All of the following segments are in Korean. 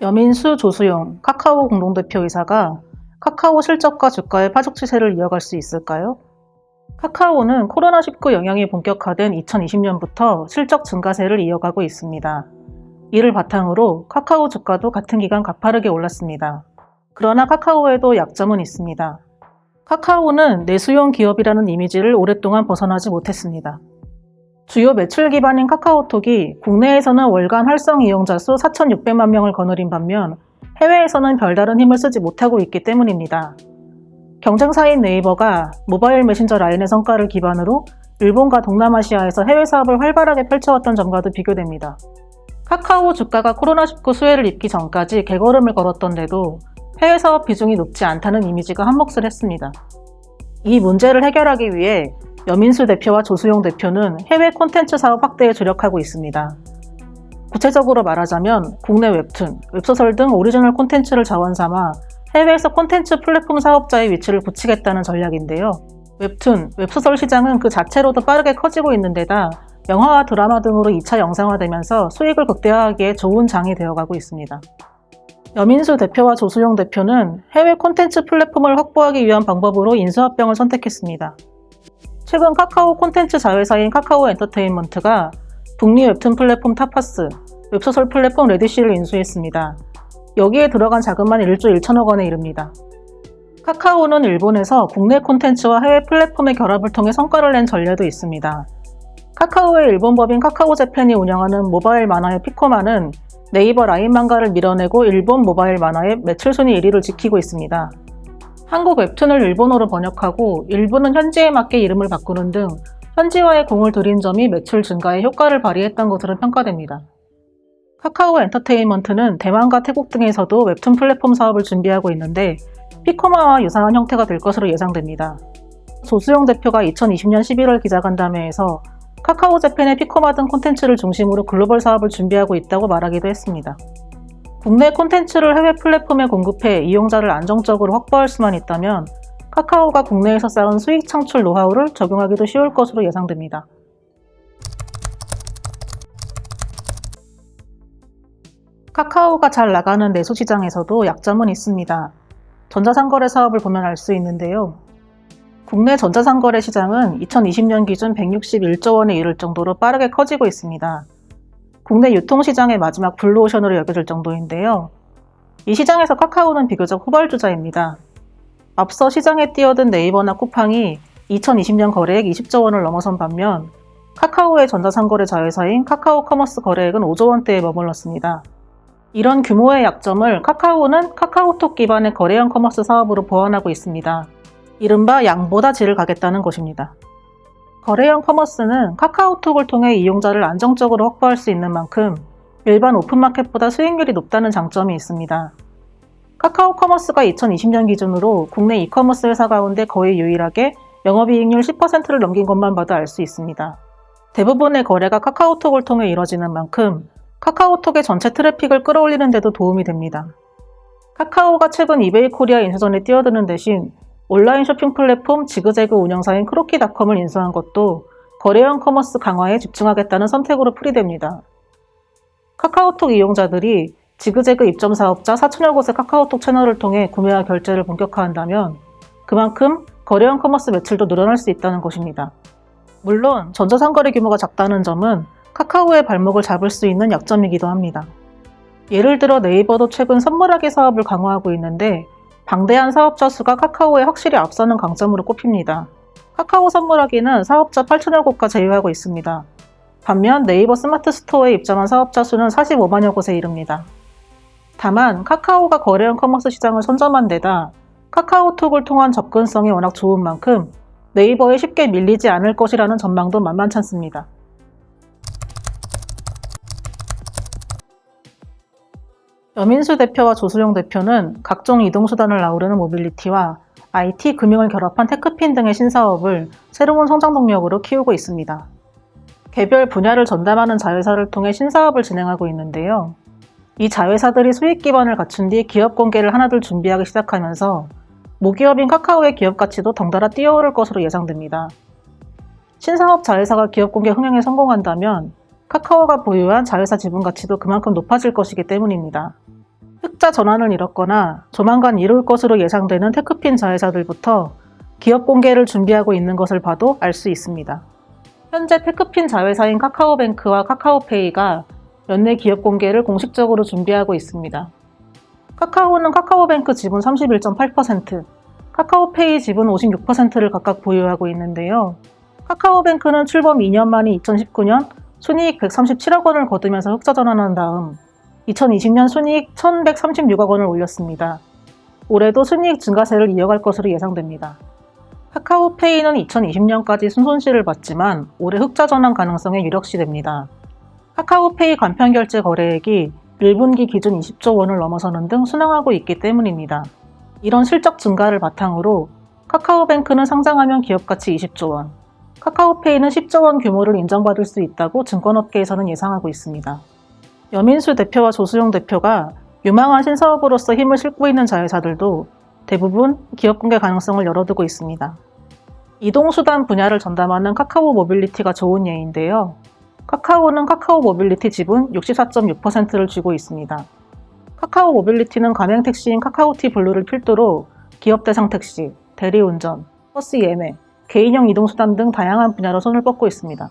여민수 조수용 카카오 공동대표이사가 카카오 실적과 주가의 파죽 추세를 이어갈 수 있을까요? 카카오는 코로나19 영향이 본격화된 2020년부터 실적 증가세를 이어가고 있습니다. 이를 바탕으로 카카오 주가도 같은 기간 가파르게 올랐습니다. 그러나 카카오에도 약점은 있습니다. 카카오는 내수용 기업이라는 이미지를 오랫동안 벗어나지 못했습니다. 주요 매출 기반인 카카오톡이 국내에서는 월간 활성 이용자 수 4,600만 명을 거느린 반면 해외에서는 별다른 힘을 쓰지 못하고 있기 때문입니다. 경쟁사인 네이버가 모바일 메신저 라인의 성과를 기반으로 일본과 동남아시아에서 해외 사업을 활발하게 펼쳐왔던 점과도 비교됩니다. 카카오 주가가 코로나19 수혜를 입기 전까지 개걸음을 걸었던데도 해외 사업 비중이 높지 않다는 이미지가 한몫을 했습니다. 이 문제를 해결하기 위해 여민수 대표와 조수용 대표는 해외 콘텐츠 사업 확대에 주력하고 있습니다. 구체적으로 말하자면 국내 웹툰, 웹소설 등 오리지널 콘텐츠를 자원 삼아 해외에서 콘텐츠 플랫폼 사업자의 위치를 굳히겠다는 전략인데요. 웹툰, 웹소설 시장은 그 자체로도 빠르게 커지고 있는 데다 영화와 드라마 등으로 2차 영상화되면서 수익을 극대화하기에 좋은 장이 되어가고 있습니다. 여민수 대표와 조수용 대표는 해외 콘텐츠 플랫폼을 확보하기 위한 방법으로 인수합병을 선택했습니다. 최근 카카오 콘텐츠 자회사인 카카오 엔터테인먼트가 북미 웹툰 플랫폼 타파스, 웹소설 플랫폼 레디시를 인수했습니다. 여기에 들어간 자금만 1조 1천억 원에 이릅니다. 카카오는 일본에서 국내 콘텐츠와 해외 플랫폼의 결합을 통해 성과를 낸 전례도 있습니다. 카카오의 일본 법인 카카오재팬이 운영하는 모바일 만화의 피코마는 네이버 라인 만가를 밀어내고 일본 모바일 만화의 매출 순위 1위를 지키고 있습니다. 한국 웹툰을 일본어로 번역하고 일본은 현지에 맞게 이름을 바꾸는 등 현지화에 공을 들인 점이 매출 증가에 효과를 발휘했던 것으로 평가됩니다. 카카오 엔터테인먼트는 대만과 태국 등에서도 웹툰 플랫폼 사업을 준비하고 있는데 피코마와 유사한 형태가 될 것으로 예상됩니다. 조수용 대표가 2020년 11월 기자간담회에서 카카오 재팬의 피코마 등 콘텐츠를 중심으로 글로벌 사업을 준비하고 있다고 말하기도 했습니다. 국내 콘텐츠를 해외 플랫폼에 공급해 이용자를 안정적으로 확보할 수만 있다면 카카오가 국내에서 쌓은 수익 창출 노하우를 적용하기도 쉬울 것으로 예상됩니다. 카카오가 잘 나가는 내수 시장에서도 약점은 있습니다. 전자상거래 사업을 보면 알 수 있는데요. 국내 전자상거래 시장은 2020년 기준 161조 원에 이를 정도로 빠르게 커지고 있습니다. 국내 유통시장의 마지막 블루오션으로 여겨질 정도인데요. 이 시장에서 카카오는 비교적 후발주자입니다. 앞서 시장에 뛰어든 네이버나 쿠팡이 2020년 거래액 20조 원을 넘어선 반면 카카오의 전자상거래 자회사인 카카오 커머스 거래액은 5조 원대에 머물렀습니다. 이런 규모의 약점을 카카오는 카카오톡 기반의 거래형 커머스 사업으로 보완하고 있습니다. 이른바 양보다 질을 가겠다는 것입니다. 거래형 커머스는 카카오톡을 통해 이용자를 안정적으로 확보할 수 있는 만큼 일반 오픈마켓보다 수익률이 높다는 장점이 있습니다. 카카오 커머스가 2020년 기준으로 국내 이커머스 회사 가운데 거의 유일하게 영업이익률 10%를 넘긴 것만 봐도 알 수 있습니다. 대부분의 거래가 카카오톡을 통해 이뤄지는 만큼 카카오톡의 전체 트래픽을 끌어올리는 데도 도움이 됩니다. 카카오가 최근 이베이 코리아 인수전에 뛰어드는 대신 온라인 쇼핑 플랫폼 지그재그 운영사인 크로키닷컴을 인수한 것도 거래형 커머스 강화에 집중하겠다는 선택으로 풀이됩니다. 카카오톡 이용자들이 지그재그 입점 사업자 4천여 곳의 카카오톡 채널을 통해 구매와 결제를 본격화한다면 그만큼 거래형 커머스 매출도 늘어날 수 있다는 것입니다. 물론 전자상거래 규모가 작다는 점은 카카오의 발목을 잡을 수 있는 약점이기도 합니다. 예를 들어 네이버도 최근 선물하기 사업을 강화하고 있는데 방대한 사업자 수가 카카오에 확실히 앞서는 강점으로 꼽힙니다. 카카오 선물하기는 사업자 8천여 곳과 제휴하고 있습니다. 반면 네이버 스마트 스토어에 입점한 사업자 수는 45만여 곳에 이릅니다. 다만 카카오가 거래형 커머스 시장을 선점한 데다 카카오톡을 통한 접근성이 워낙 좋은 만큼 네이버에 쉽게 밀리지 않을 것이라는 전망도 만만찮습니다. 여민수 대표와 조수용 대표는 각종 이동수단을 아우르는 모빌리티와 IT, 금융을 결합한 테크핀 등의 신사업을 새로운 성장 동력으로 키우고 있습니다. 개별 분야를 전담하는 자회사를 통해 신사업을 진행하고 있는데요. 이 자회사들이 수익 기반을 갖춘 뒤 기업 공개를 하나둘 준비하기 시작하면서 모기업인 카카오의 기업 가치도 덩달아 뛰어오를 것으로 예상됩니다. 신사업 자회사가 기업 공개 흥행에 성공한다면 카카오가 보유한 자회사 지분 가치도 그만큼 높아질 것이기 때문입니다. 흑자 전환을 이뤘거나 조만간 이룰 것으로 예상되는 테크핀 자회사들부터 기업 공개를 준비하고 있는 것을 봐도 알 수 있습니다. 현재 테크핀 자회사인 카카오뱅크와 카카오페이가 연내 기업 공개를 공식적으로 준비하고 있습니다. 카카오는 카카오뱅크 지분 31.8%, 카카오페이 지분 56%를 각각 보유하고 있는데요. 카카오뱅크는 출범 2년 만인 2019년 순이익 137억 원을 거두면서 흑자 전환한 다음 2020년 순이익 1,136억 원을 올렸습니다. 올해도 순이익 증가세를 이어갈 것으로 예상됩니다. 카카오페이는 2020년까지 순손실을 봤지만 올해 흑자 전환 가능성이 유력시됩니다. 카카오페이 간편결제 거래액이 1분기 기준 20조 원을 넘어서는 등 순항하고 있기 때문입니다. 이런 실적 증가를 바탕으로 카카오뱅크는 상장하면 기업가치 20조 원, 카카오페이는 10조 원 규모를 인정받을 수 있다고 증권업계에서는 예상하고 있습니다. 여민수 대표와 조수용 대표가 유망한 신사업으로서 힘을 싣고 있는 자회사들도 대부분 기업 공개 가능성을 열어두고 있습니다. 이동수단 분야를 전담하는 카카오 모빌리티가 좋은 예인데요. 카카오는 카카오 모빌리티 지분 64.6%를 쥐고 있습니다. 카카오 모빌리티는 가맹 택시인 카카오티 블루를 필두로 기업 대상 택시, 대리운전, 버스 예매, 개인형 이동수단 등 다양한 분야로 손을 뻗고 있습니다.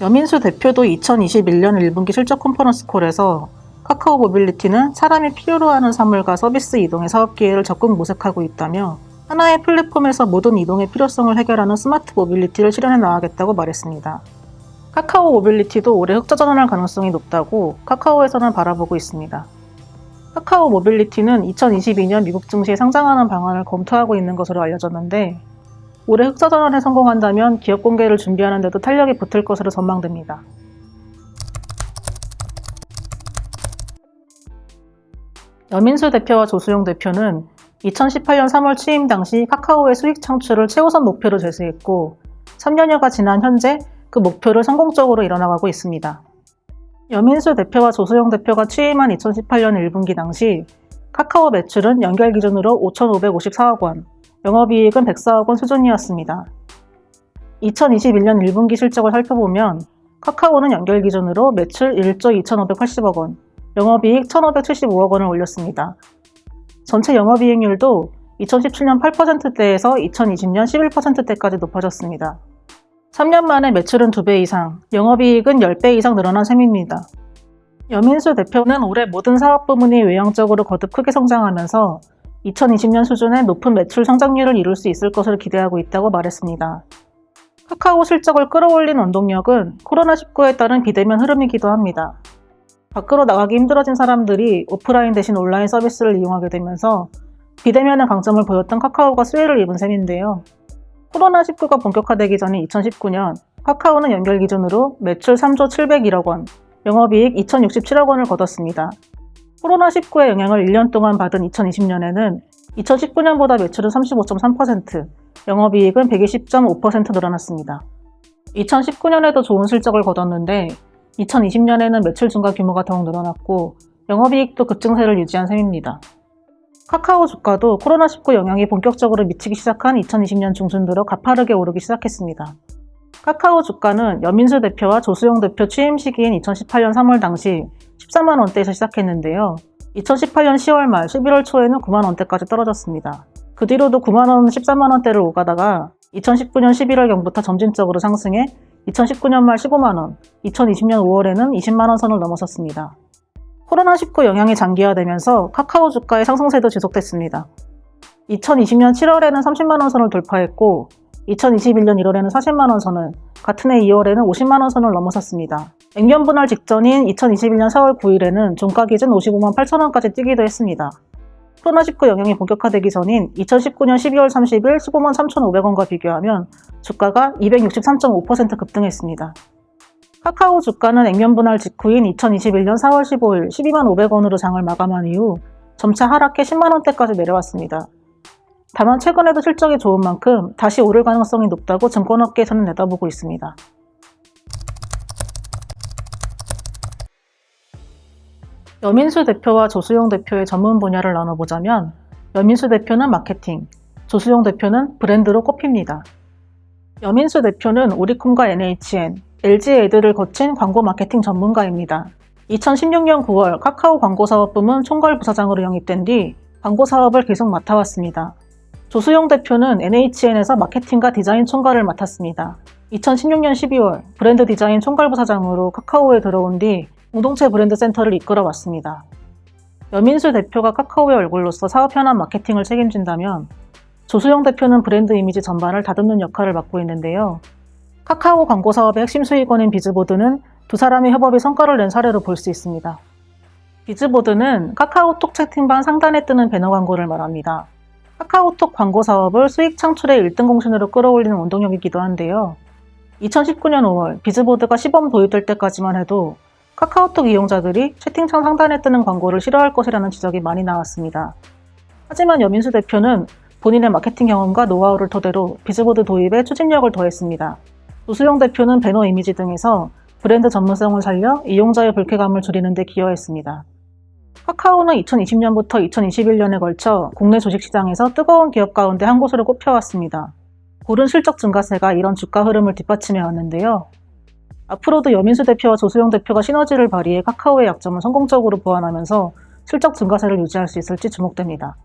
여민수 대표도 2021년 1분기 실적 컨퍼런스 콜에서 카카오 모빌리티는 사람이 필요로 하는 사물과 서비스 이동의 사업 기회를 적극 모색하고 있다며 하나의 플랫폼에서 모든 이동의 필요성을 해결하는 스마트 모빌리티를 실현해 나가겠다고 말했습니다. 카카오 모빌리티도 올해 흑자 전환할 가능성이 높다고 카카오에서는 바라보고 있습니다. 카카오 모빌리티는 2022년 미국 증시에 상장하는 방안을 검토하고 있는 것으로 알려졌는데 올해 흑자 전환에 성공한다면 기업 공개를 준비하는 데도 탄력이 붙을 것으로 전망됩니다. 여민수 대표와 조수용 대표는 2018년 3월 취임 당시 카카오의 수익 창출을 최우선 목표로 제시했고 3년여가 지난 현재 그 목표를 성공적으로 이뤄나가고 있습니다. 여민수 대표와 조수용 대표가 취임한 2018년 1분기 당시 카카오 매출은 연결 기준으로 5,554억 원, 영업이익은 104억 원 수준이었습니다. 2021년 1분기 실적을 살펴보면 카카오는 연결 기준으로 매출 1조 2,580억 원, 영업이익 1,575억 원을 올렸습니다. 전체 영업이익률도 2017년 8%대에서 2020년 11%대까지 높아졌습니다. 3년 만에 매출은 2배 이상, 영업이익은 10배 이상 늘어난 셈입니다. 여민수 대표는 올해 모든 사업 부문이 외형적으로 거듭 크게 성장하면서 2020년 수준의 높은 매출 성장률을 이룰 수 있을 것을 기대하고 있다고 말했습니다. 카카오 실적을 끌어올린 원동력은 코로나19에 따른 비대면 흐름이기도 합니다. 밖으로 나가기 힘들어진 사람들이 오프라인 대신 온라인 서비스를 이용하게 되면서 비대면의 강점을 보였던 카카오가 수혜를 입은 셈인데요. 코로나19가 본격화되기 전인 2019년 카카오는 연결 기준으로 매출 3조 701억 원, 영업이익 2,067억 원을 거뒀습니다. 코로나19의 영향을 1년 동안 받은 2020년에는 2019년보다 매출은 35.3%, 영업이익은 120.5% 늘어났습니다. 2019년에도 좋은 실적을 거뒀는데 2020년에는 매출 증가 규모가 더욱 늘어났고 영업이익도 급증세를 유지한 셈입니다. 카카오 주가도 코로나19 영향이 본격적으로 미치기 시작한 2020년 중순 들어 가파르게 오르기 시작했습니다. 카카오 주가는 여민수 대표와 조수용 대표 취임 시기인 2018년 3월 당시 14만 원대에서 시작했는데요. 2018년 10월 말 11월 초에는 9만 원대까지 떨어졌습니다. 그 뒤로도 9만 원, 14만 원대를 오가다가 2019년 11월경부터 점진적으로 상승해 2019년 말 15만 원, 2020년 5월에는 20만 원 선을 넘어섰습니다. 코로나19 영향이 장기화되면서 카카오 주가의 상승세도 지속됐습니다. 2020년 7월에는 30만 원 선을 돌파했고 2021년 1월에는 40만 원 선을, 같은 해 2월에는 50만 원 선을 넘어섰습니다. 액면 분할 직전인 2021년 4월 9일에는 종가 기준 55만 8천 원까지 뛰기도 했습니다. 코로나19 영향이 본격화되기 전인 2019년 12월 30일 15만 3,500원과 비교하면 주가가 263.5% 급등했습니다. 카카오 주가는 액면 분할 직후인 2021년 4월 15일 12만 500원으로 장을 마감한 이후 점차 하락해 10만 원대까지 내려왔습니다. 다만 최근에도 실적이 좋은 만큼 다시 오를 가능성이 높다고 증권업계에서는 내다보고 있습니다. 여민수 대표와 조수용 대표의 전문 분야를 나눠보자면 여민수 대표는 마케팅, 조수용 대표는 브랜드로 꼽힙니다. 여민수 대표는 오리콤과 NHN, LG 에드를 거친 광고 마케팅 전문가입니다. 2016년 9월 카카오 광고사업부문 총괄부사장으로 영입된 뒤 광고사업을 계속 맡아왔습니다. 조수용 대표는 NHN에서 마케팅과 디자인 총괄을 맡았습니다. 2016년 12월 브랜드 디자인 총괄부사장으로 카카오에 들어온 뒤 공동체 브랜드 센터를 이끌어왔습니다. 여민수 대표가 카카오의 얼굴로서 사업 현안 마케팅을 책임진다면 조수영 대표는 브랜드 이미지 전반을 다듬는 역할을 맡고 있는데요. 카카오 광고 사업의 핵심 수익원인 비즈보드는 두 사람의 협업이 성과를 낸 사례로 볼 수 있습니다. 비즈보드는 카카오톡 채팅방 상단에 뜨는 배너 광고를 말합니다. 카카오톡 광고 사업을 수익 창출의 1등 공신으로 끌어올리는 원동력이기도 한데요. 2019년 5월 비즈보드가 시범 도입될 때까지만 해도 카카오톡 이용자들이 채팅창 상단에 뜨는 광고를 싫어할 것이라는 지적이 많이 나왔습니다. 하지만 여민수 대표는 본인의 마케팅 경험과 노하우를 토대로 비즈보드 도입에 추진력을 더했습니다. 조수영 대표는 배너 이미지 등에서 브랜드 전문성을 살려 이용자의 불쾌감을 줄이는 데 기여했습니다. 카카오는 2020년부터 2021년에 걸쳐 국내 주식시장에서 뜨거운 기업 가운데 한 곳으로 꼽혀왔습니다. 고른 실적 증가세가 이런 주가 흐름을 뒷받침해 왔는데요. 앞으로도 여민수 대표와 조수영 대표가 시너지를 발휘해 카카오의 약점을 성공적으로 보완하면서 실적 증가세를 유지할 수 있을지 주목됩니다.